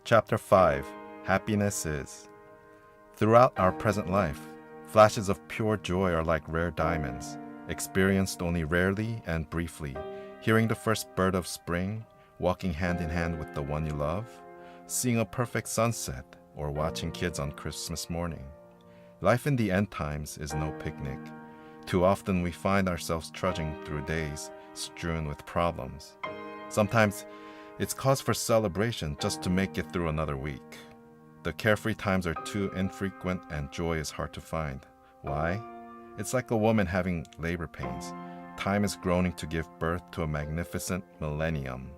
Chapter 5 Happiness is. Throughout our present life, flashes of pure joy are like rare diamonds, experienced only rarely and briefly. Hearing the first bird of spring, walking hand in hand with the one you love, seeing a perfect sunset, or watching kids on Christmas morning. Life in the end times is no picnic. Too often we find ourselves trudging through days strewn with problems. Sometimes it's cause for celebration just to make it through another week. The carefree times are too infrequent and joy is hard to find. Why? It's like a woman having labor pains. Time is groaning to give birth to a magnificent millennium.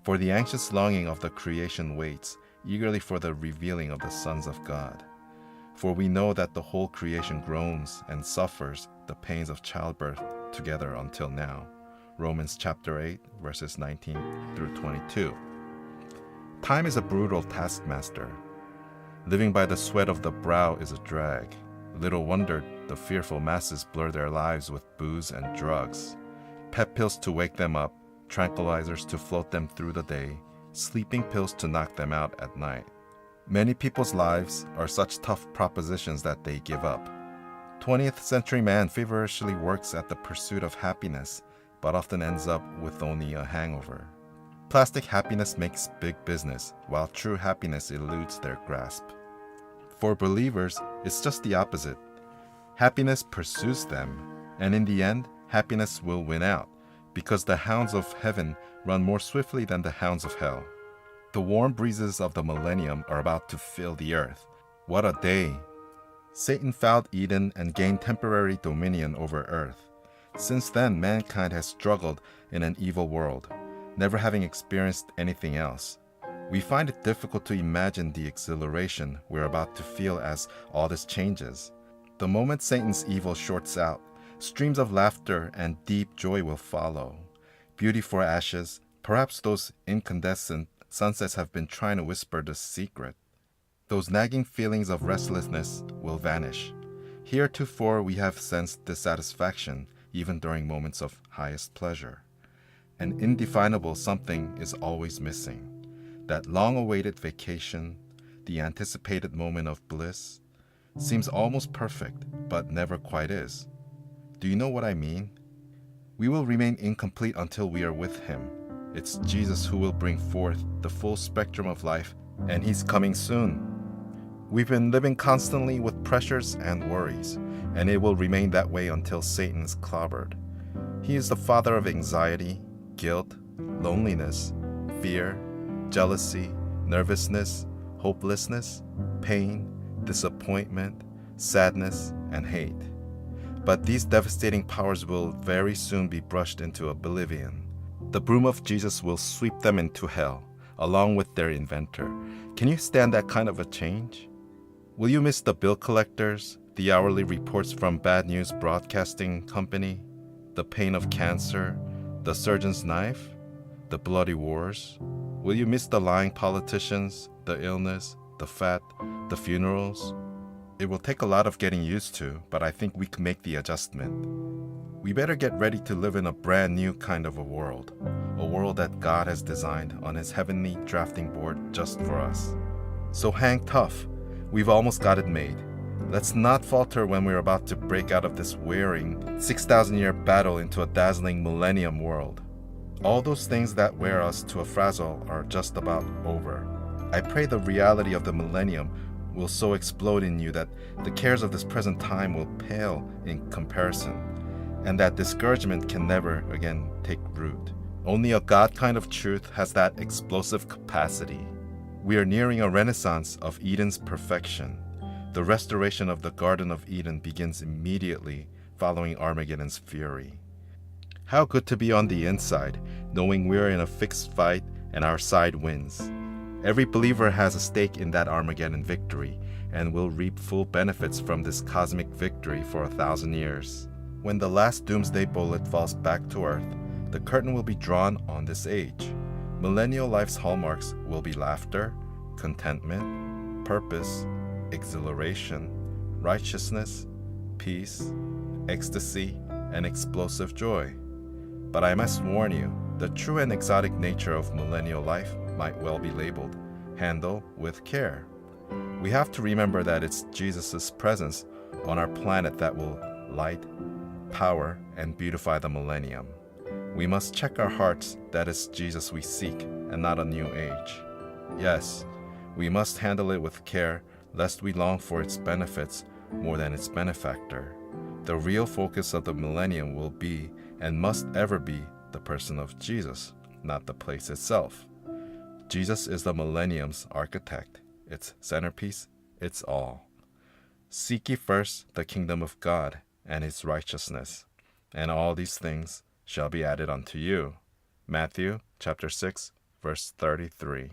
For the anxious longing of the creation waits eagerly for the revealing of the sons of God. For we know that the whole creation groans and suffers the pains of childbirth together until now. Romans chapter 8, verses 19 through 22. Time is a brutal taskmaster. Living by the sweat of the brow is a drag. Little wonder the fearful masses blur their lives with booze and drugs. Pep pills to wake them up, tranquilizers to float them through the day, sleeping pills to knock them out at night. Many people's lives are such tough propositions that they give up. 20th century man feverishly works at the pursuit of happiness, but often ends up with only a hangover. Plastic happiness makes big business, while true happiness eludes their grasp. For believers, it's just the opposite. Happiness pursues them, and in the end, happiness will win out, because the hounds of heaven run more swiftly than the hounds of hell. The warm breezes of the millennium are about to fill the earth. What a day! Satan fouled Eden and gained temporary dominion over earth. Since then, mankind has struggled in an evil world, never having experienced anything else. We find it difficult to imagine the exhilaration we're about to feel as all this changes. The moment Satan's evil shorts out, streams of laughter and deep joy will follow. Beauty for ashes, perhaps those incandescent sunsets have been trying to whisper the secret. Those nagging feelings of restlessness will vanish. Heretofore we have sensed dissatisfaction, even during moments of highest pleasure. An indefinable something is always missing. That long-awaited vacation, the anticipated moment of bliss, seems almost perfect, but never quite is. Do you know what I mean? We will remain incomplete until we are with Him. It's Jesus who will bring forth the full spectrum of life, and He's coming soon. We've been living constantly with pressures and worries, and it will remain that way until Satan's clobbered. He is the father of anxiety, guilt, loneliness, fear, jealousy, nervousness, hopelessness, pain, disappointment, sadness, and hate. But these devastating powers will very soon be brushed into oblivion. The broom of Jesus will sweep them into hell, along with their inventor. Can you stand that kind of a change? Will you miss the bill collectors, the hourly reports from bad news broadcasting company, the pain of cancer, the surgeon's knife, the bloody wars? Will you miss the lying politicians, the illness, the fat, the funerals? It will take a lot of getting used to, but I think we can make the adjustment. We better get ready to live in a brand new kind of a world that God has designed on His heavenly drafting board just for us. So hang tough. We've almost got it made. Let's not falter when we're about to break out of this wearing 6,000-year battle into a dazzling millennium world. All those things that wear us to a frazzle are just about over. I pray the reality of the millennium will so explode in you that the cares of this present time will pale in comparison, and that discouragement can never again take root. Only a God kind of truth has that explosive capacity. We are nearing a renaissance of Eden's perfection. The restoration of the Garden of Eden begins immediately following Armageddon's fury. How good to be on the inside, knowing we're in a fixed fight and our side wins. Every believer has a stake in that Armageddon victory and will reap full benefits from this cosmic victory for 1,000 years. When the last doomsday bullet falls back to earth, the curtain will be drawn on this age. Millennial life's hallmarks will be laughter, contentment, purpose, exhilaration, righteousness, peace, ecstasy, and explosive joy. But I must warn you, the true and exotic nature of millennial life might well be labeled handle with care. We have to remember that it's Jesus' presence on our planet that will light, power, and beautify the millennium. We must check our hearts that it's Jesus we seek and not a new age. Yes, we must handle it with care lest we long for its benefits more than its benefactor. The real focus of the millennium will be and must ever be the person of Jesus, not the place itself. Jesus is the millennium's architect, its centerpiece, its all. Seek ye first the kingdom of God and his righteousness, and all these things shall be added unto you. Matthew chapter 6, verse 33.